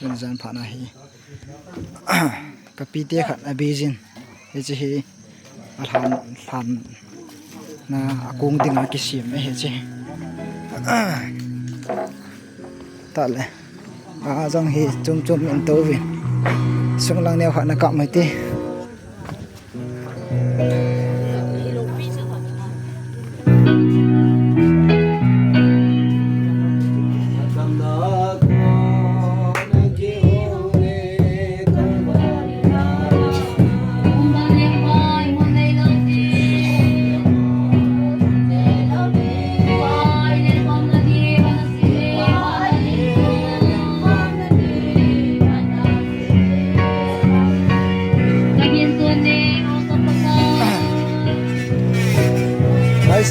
tuần gian phản này cái pi tia khát abizin cái gì than na akong ting cái sim cái gì ta lại dòng hi chung mình tối vì sung lang neo khát na cọp mấy tí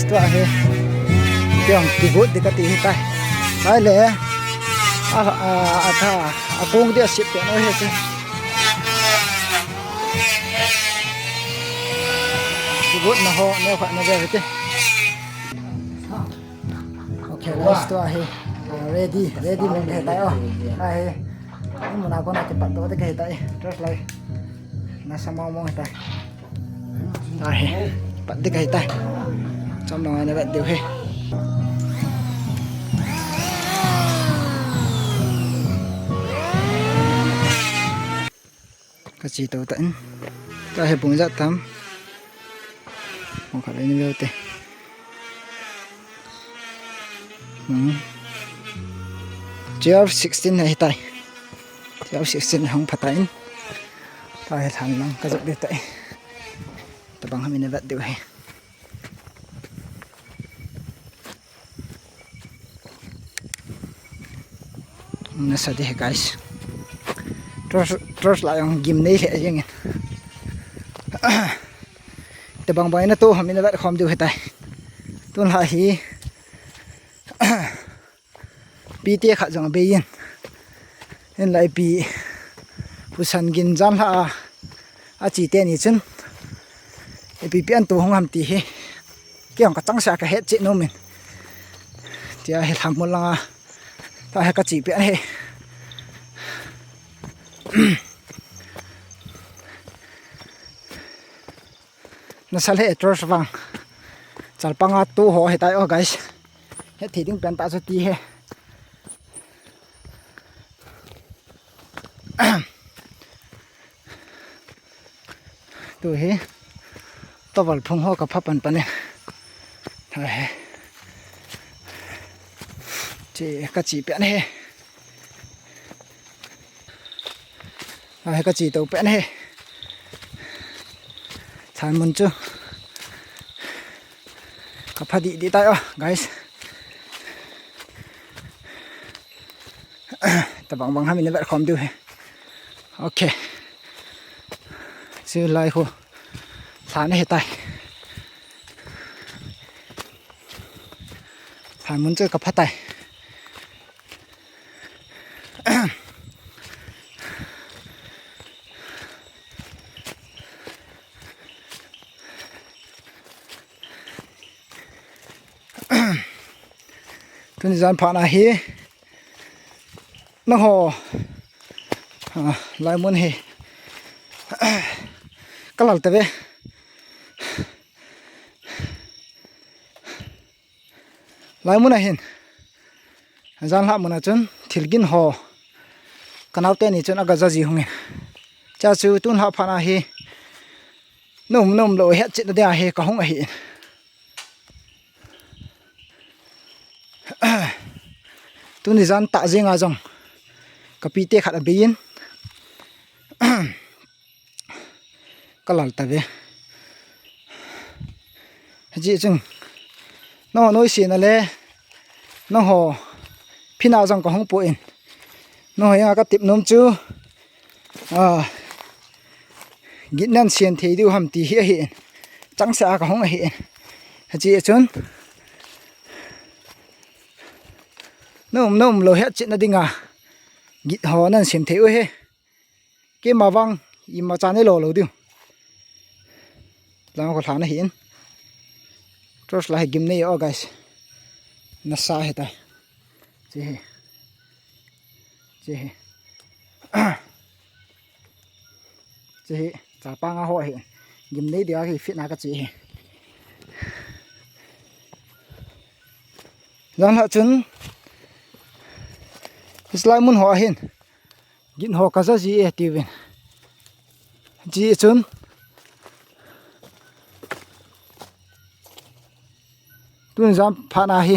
tua he tiang tibut dekat hitai sai le akong dia sip te no he che tibut na ho ne kha na ve te okay let's tua he ready men he tai o ai mun na ko na te pat to te ke tai terus lai na sama mo tai ai pat te ke tai trong đó này bạn điều he cái gì tàu tận ta hay bùng ra tắm không phải như vậy thế 12-16 này tay 12-16 không phải tay ta hay thằng nó cái dụng điều tay ta bằng hai mươi bạn điều he nasa deh guys terus lah yang game ni aja ngin tebang bayi na to kami na bat khom du hetai tun ha hi pi tie kha jang be yin en lai pi pusan gin jam ha a chi te ni chun e pi pian tu hong ham ti he kyang ka chang sa ka het chi no min tia he tham mol langa ta ha ka chi pian he na sal he tros wang chal panga tu ho he tai o guys he thi ding pen ta so ti he tu he to wal phung ho ka pha pan pan ne ha he chị các chị bẹn he các chị tàu bẹn he thành muốn chưa các phát đi tay guys tập bằng 2 minit không được he ok sư lại khu thành he tay thành muốn chưa các phát tay tuần gian phản hi nó hồ lại muốn hi cái lẩu tê lại muốn này hin gian hạ muốn là chun thilgin hồ canal tên này chun aga gì không nghe cha sư tuần hạ phản hi nôm lội hết chuyện đó hi có không hi tuần gian tạ riêng à dòng cà tê khát ở bên cái lẩu tê gì chừng nó nói xí này lẽ nó hồ phi nào dòng có không bụi nó hay cái tiệm nôm chứ nghĩ nên xiên thì điều hầm tí hiện chẳng xa có không hiện gì chun nôm lo hết chuyện nó đi ngà gịt họ nên xem thế ơi cái mà văng im mà chán ấy lo đi làm có thằng nó hiện terus lah game này guys nasa hết tay chị chỉ trả ba ngà hội nhìn đấy đứa thì phiền nào cái gì rằng là chân Islam muốn họ hiện nhìn họ cái gì ấy thì chỉ chân tuần giam phá na hi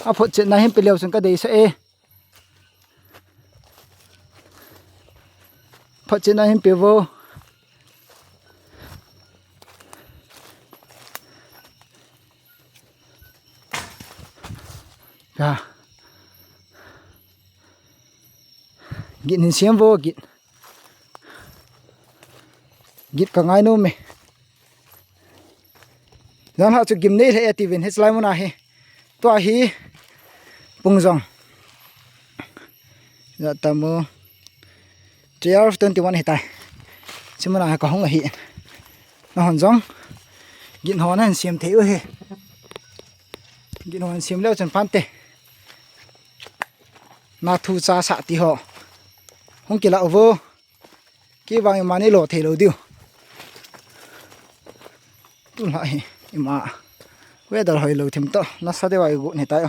à phụ chuyện này hiện liệu chân cái đấy sẽ phụ chuyện này hiện biểu vô à gịt hình xiêm vô gịt cả ngày nôm mày rằng họ chụp kiếm này thì ti viên hết lại muốn à he tua hi bung rong giờ tầm JR 21 hiện tại xin muốn là có không ở hiện nó hòn rong gịt họ này xiêm thế ơi gịt họ xiêm leo chân phan tê na thu sa sạ tí họ không kể lão vô cái vàng mà này lột thể đầu tiêu tu lại mà quay đầu hồi lầu thêm to nó sao để vào gọn này tay à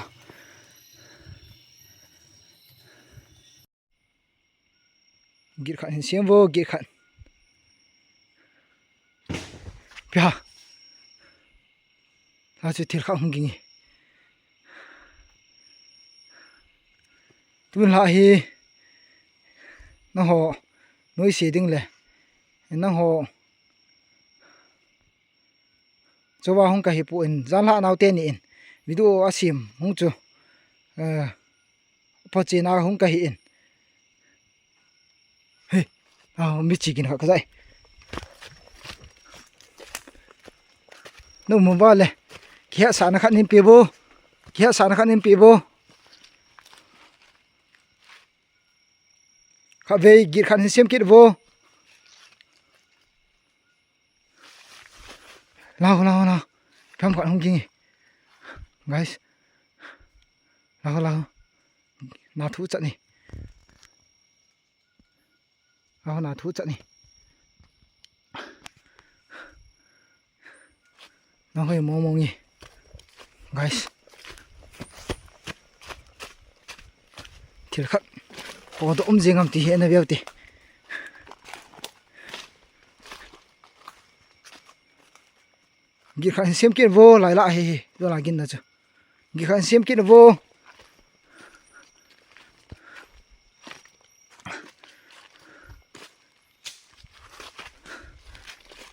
gịt khăn xiêm vô gịt khăn bia là chỉ thiệt không kinh tu lại nó họ nuôi xì đinh lệ nó họ cho vào không cái hiệp phụ gian hạ nào tên in video asim không chú phát triển nào không cái hiện hey biết chỉ kiến họ cái gì nó muốn vào lệ kia sản nó khăn in pivo kia sản nó khăn in pivo khá về gịt khăn xem kít vô lao không còn không kinh guys lao nào thú trận này nào thú trận này nó hơi mong nhỉ guys thiệt khắc có độ gì ngầm thì hiện là biểu thì ghi khăn xem kia vô lại rồi là kinh đó chứ ghi khăn xem kia vô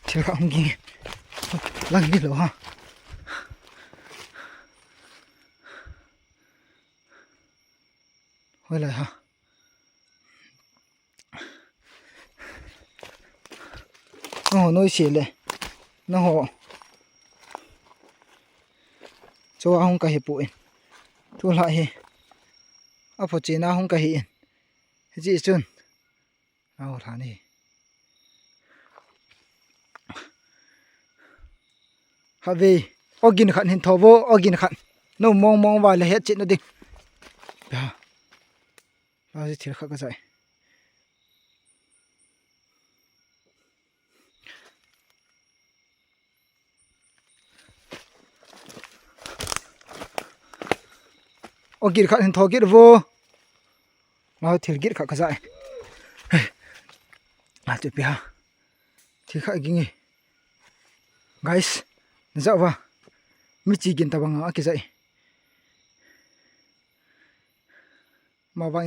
thì không kinh lăng đi rồi ha hồi lại ha nó nuôi xỉ lệ nó họ cho không cái hiệp bụi thu lại à phụ chỉ nào không cái hiện gì chun ao thả này hà về origin khăn hình thò vô origin khăn nó mong vào là hết chuyện nó đi à bao nhiêu thiệt khắc cái gì gịt khăn hình thò gịt vô nó thiệt gịt khắc cái gì tuyệt vời thiệt khắc cái gì guys dạo vào mi chỉ kiến ta bằng cái gì mà vang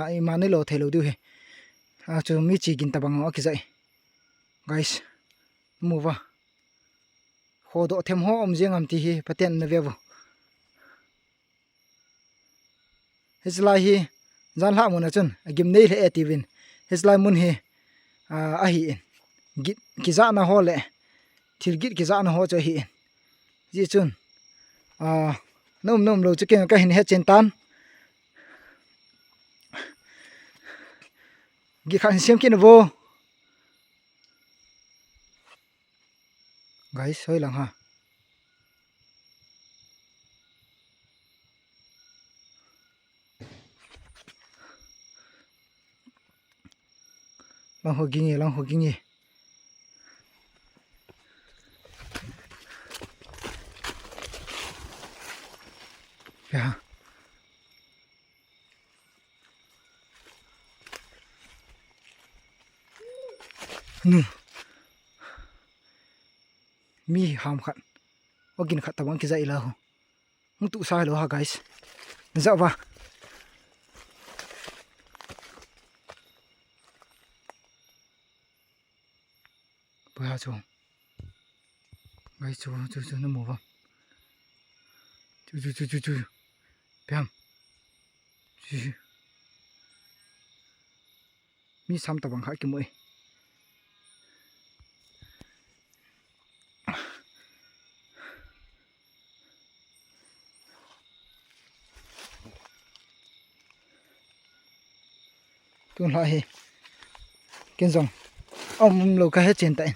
imani lo thelo du he cho mi chỉ kiến ta bằng cái gì guys mua vào khô độ thêm ho riêng am ti hi paten na vevo Hislai hi zan la mun achun gim nei le ativin Hislai mun hi a hi git kiza na ho le thil git kiza na ho cho hi ji chun nom lo chicken ka hin he chen tan gi khan sem kin vô guys hơi lằng ha lang hogingi ya nu mi ham khat ogin khat tabang ki zai la ho hung tu sai lo ha guys za ba不要走该走就那么吧就别去mi sam tabang khat ki moi tuần lại kiên rồng ông lâu cái hết trên tay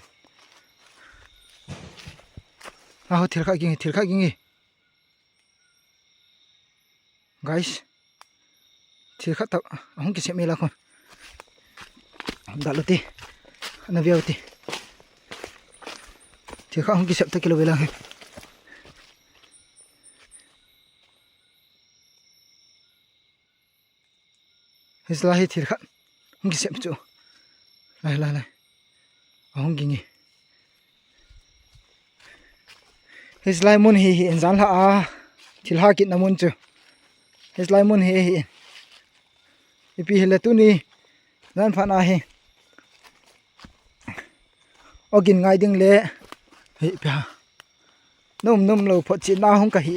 thiệt khắc kinh guys thiệt khắc tập không kịp xem mê là con đã lụt đi nó véo đi thiệt khắc không kịp xem tới kilo về là hết lại thiệt khắc không kịp xem chỗ lại không kinh nghỉ hết lại muốn hiện dán là thiệt khắc kịt muốn chưa hết lại muốn hiện ipi hele tu ni nan phan a he ogin ngai ding le he pya nom lo phot chi na hong ka hi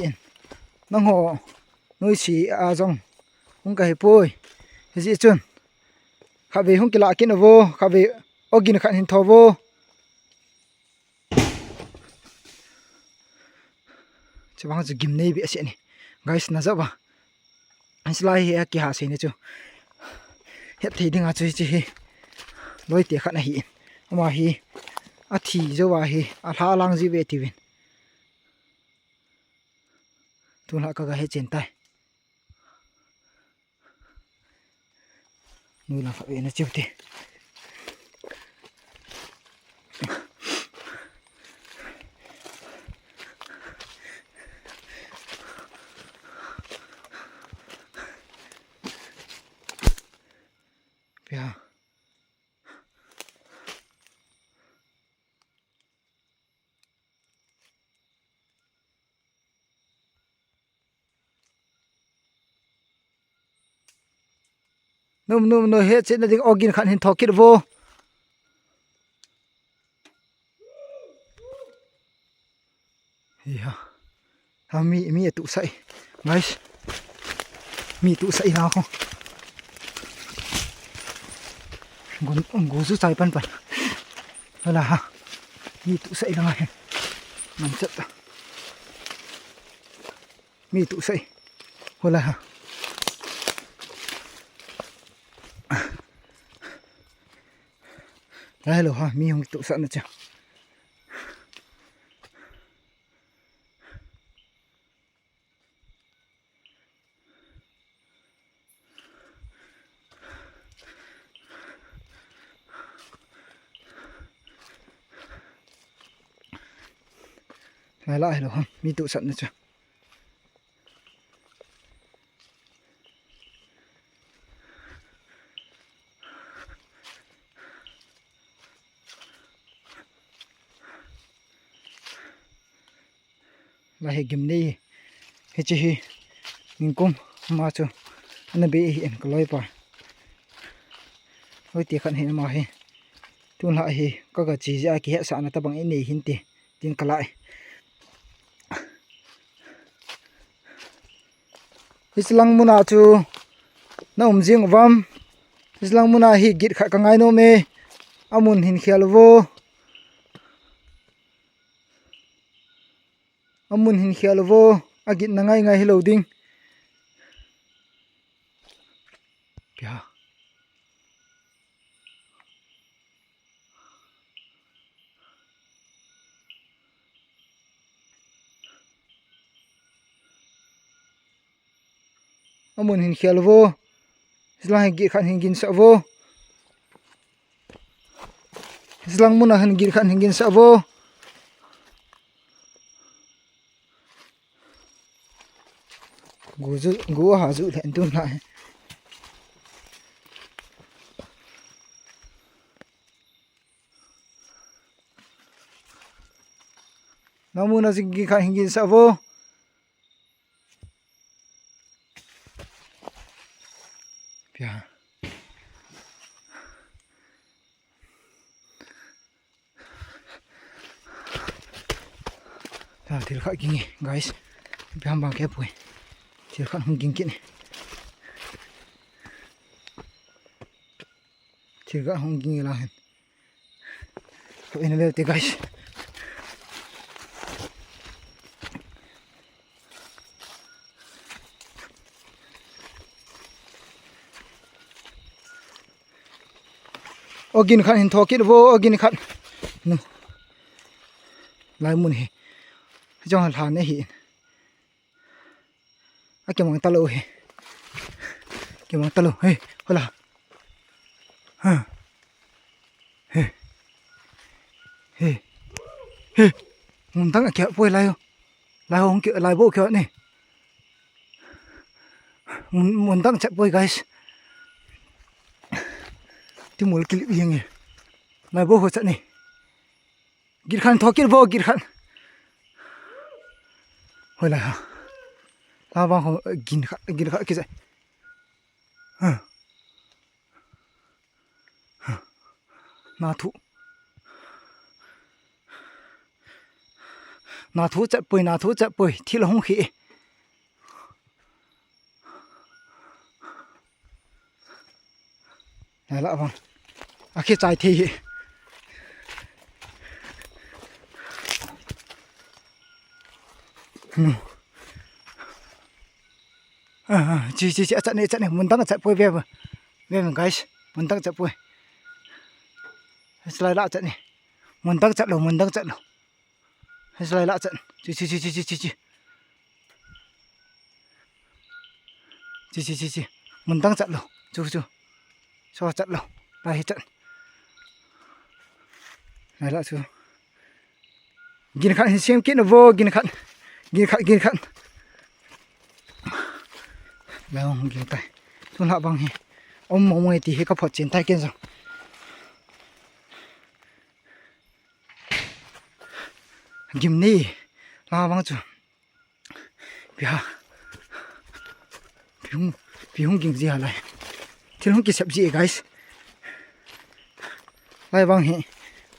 nang ho noi si a jong hong ka he poi he ji chun kha ve hong kila kin avo kha ve ogin khan hin thovo chawang ju gim nei bi ase ni guys na za ba anslai he ki ha se ni chu hết thì đừng chơi chơi lối tiệt khát này mà hi à thì cho vào hi à thà lang gì về thì về tuần lại có cái hết trên tay nuôi là phải về nó chịu thì yeah. No hết chết là tiếng ogin khăn hình thọ kít vô yeah. Mi tụ sậy guys mi tụ sậy nào không ngủ rút tay pan hay là mi tụ sậy nào này nằm chất mi tụ sậy hay là đây là ha mi không tụ sậy nữa chứ lại rồi mi tụ sẵn rồi chưa là hệ kiểm đi hệ chỉ mình cũng mà chưa anh bị hiện có lối vào lối tiệt khẩn hiện mà hiện tuôn lại thì có cả chỉ ra cái hệ sản là ta bằng cái này hiện tiền tiền cả lại Islang muna chu na umjing vam islang muna hi git kha ka ngai no me amun hin khialvo agit na ngai loading kya amun hin khialvo islang git khan hin gin sa vo Islang muna hingin kan hingin sa abo. Gu ha zu len tun lai. Namuna hingin kan hingin sa abo. Pia. Ta thil kha gingi guys. Biam bang ke pui. Thil kha hung ging kin. Thil kha hung ging la hen. Ko ina le te guys. Ogin khan hin thokit wo ogin khan. Nu. Lai mun he. Jong han ne hi. Akemang talo he. Kemang talo he. Hola. Ha. He. He. He. Mun tang akya poi lai. Lai hong ke lai bo ke ni. Mun tang chak poi guys. Ti mul clip yang ni. Lai bo ho chat ni. Gir khan thokir bo gir khan. Hola ha. La bang ho gin kha ke sai. Ha. Na thu chat poi thil hong khi. Lai la bang. A ke chai thi. Chi chat ni mun tang chat poi ve guys mun tang chat poi slide la chat ni mun tang chat lo slide la chat chi mun tang chat lo chu so chat lo la hi chat lai la chu gin khan sem kin vo gin khan lao gin tai tun ha bang hi mo mo ti he ka phot chin tai ken so gim ni la bang chu bia biung ging ji ha lai thil hong ki sab ji guys lai bang hi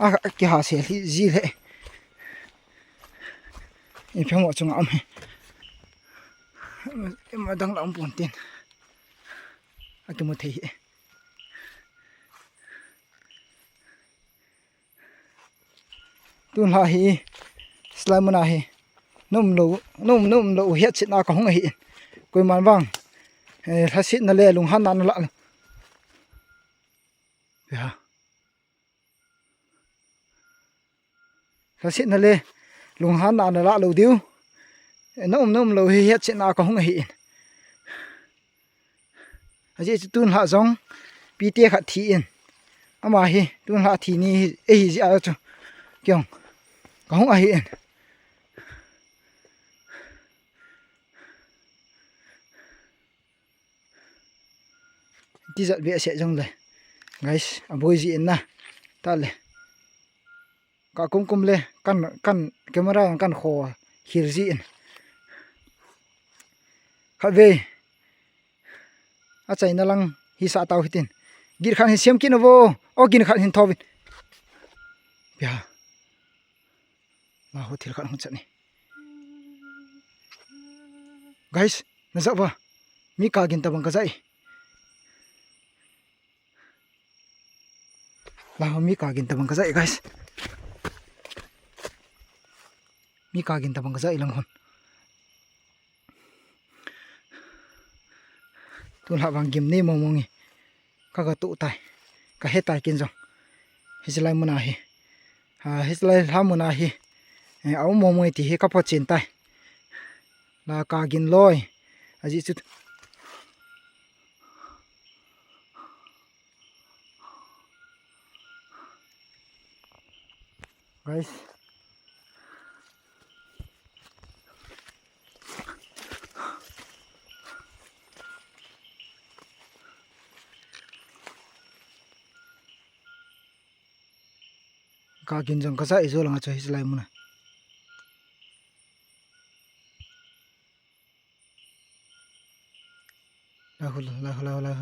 a ki ha se li ji le e phang mo chung am he mà đang làm buồn tiền à cái một thế tuần hạ hi slime mana hi nôm lâu hết chuyện nào cũng hi coi màn vàng thà xịt nó lẹ lùng han nó lạ ya thà xịt nó lẹ lùng han nó lạ lâu điêu nôm lâu hết chuyện nào cũng hi aje tun ha zong pite kha thi in ama hi tun ha thi ni e hi ji a chu kyong ka hong a hi in ti zat be se jong le guys aboi ji in na ta le ka kum le kan camera kan kho hir ji in kha ve a chai na lang hi sa taw hitin gir khan hi sem kin vo o gin khan hin thobin ya ma ho thil khan hung chani guys na za ba mi ka gin tabang ka zai la mi ka gin tabang ka zai guys mi ka gin tabang ka zai lang hon tun ha bang gim ni mongi ka tu tai ka he tai kin jong hislai muna hi hislai ha muna hi au momoi ti he ka pho chin tai la ka gin loi aji chu guys ka kin jang ka sa izo langa chai slai muna la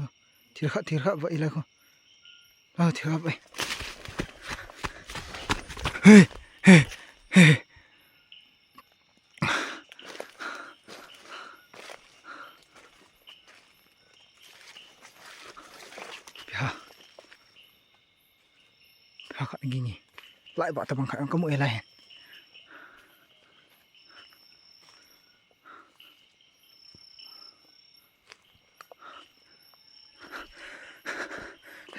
thir kha va ila ko la thir kha vai hey pha kha ngi ni lại bạ tập bằng khả có mũi này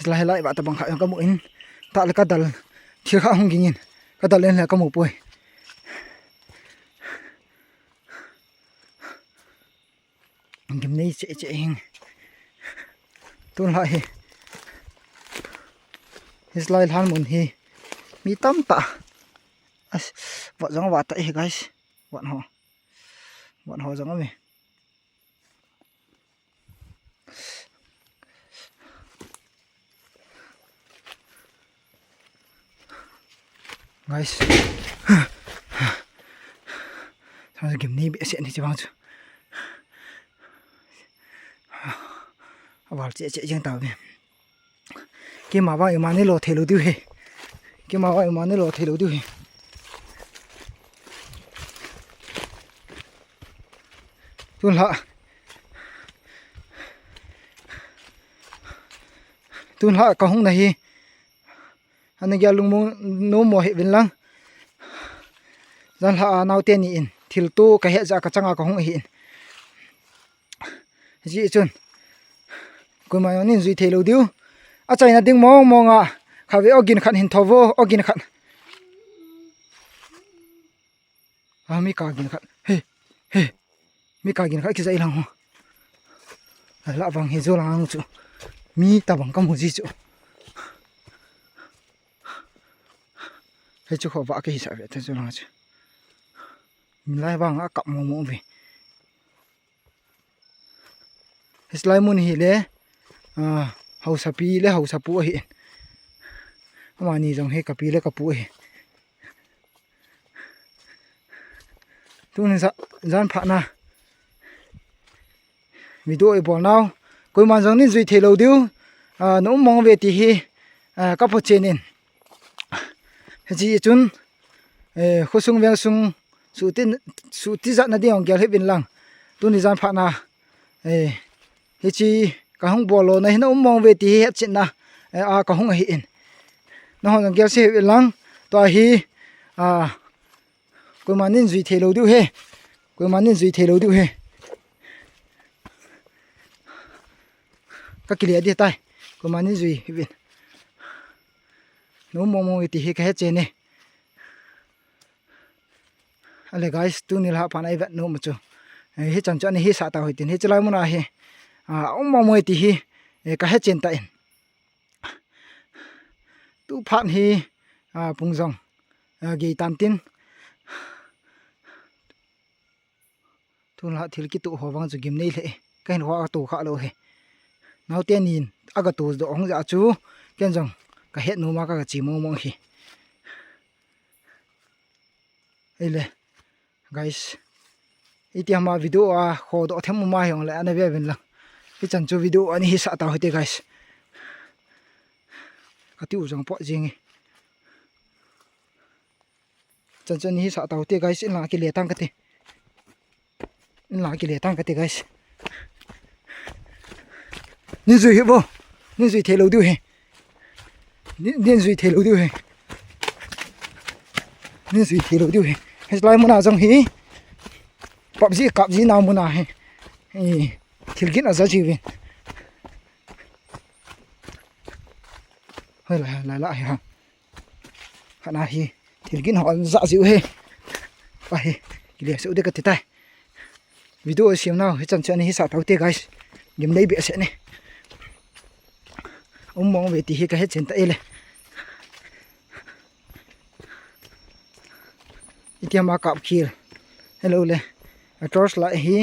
lại bạ tập bằng khả có mũi tạ là cắt dal thiệt khá không kinh cắt dal lên là có một bụi kiếm này chạy hình tuôn lại slide han mun hi mi tam ta vợ giống vợ tại guys bọn họ giống vậy guys sao kiếm ni bị xịn thì chứ bao giờ vào chạy trên tàu này cái mà vào mà nên lo thề tiêu he cái mà vào mà nên lo thề tiêu he tuôn hạ có không này anh ấy lùng mông nô mò hệ viên lăng dân hạ nào tiền nhịn thil tu cái hệ ra cái trang có không hiện gì chun cô mà nên duy thề lâu điêu à chạy là tiếng mong à khá về ogin khăn hình thầu vô ogin khăn à mi cả gin khăn he mi cả gin khăn cái gì lăng ho lạ vàng he zo lăng chú mi ta bằng công gì chú hay chú họ vạ cái gì vậy thế zo lăng chú mi lại vàng à cặp mong về slide mun hi le hau sapi le hau sapu hi ama ni jong he kapi le kapu hi tun zan pha na video e bol naw koi man jong ni zui the lo diu no mong ve ti hi ka pho chenin ji chun khosung veng sung su ti za na diong gyal he bin lang tun ni zan pha na hi chi ka hung bolo na hina mong ve ti het chin na ka hung hi in no hon gyal se lang to hi ko manin zui the lo du he ko manin zui the lo du he ka kili adi tai ko manin zui hi bin no mong ve ti he ka het che ne ale guys tu ni la pa nai vet no mu chu hi chan chan hi sa ta hoi tin hi chlai mu na he mong ve ti hi ka het chen ta in tu phan hi pung jong ge tan tin thun la thil ki tu howang chu gim nei le kain wa tu kha lo he nau te nin aga tu do ong ja chu ken jong ka het nu ma ka chi mong hi ele guys iti ma video kho do them ma yong la ana ve ben la ki chan chu video ani hi sa ta hoite guys ka ti u jong po jing chan hi sa ta hoite guys in la ki le tang ka ti in la ki le tang ka ti guys ni zui hi bo ni zui the lo du he ni zui the lo du he ni zui the lo du he hết lại muốn nào trong hí bọc gì cặp gì nào muốn nào he thil gin ở giá trị về hơi lại ha khả năng hi thil gin họ dạ dịu he phải cái điều sẽ được cái tay video xem nào hết chân chân hi sao tao tê guys game này bị sẽ này ông mong về thì hi cái hết chân tay này itia ma kap khil hello le torch la hi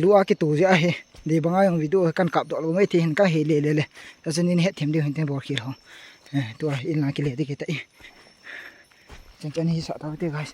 lua ki tu ja he de banga yong video kan kap do lo ngai thi hin ka he le le ta chunin he them de hin te bor khil ho tu in la ki le de ki tai chen chen hi sa ta te guys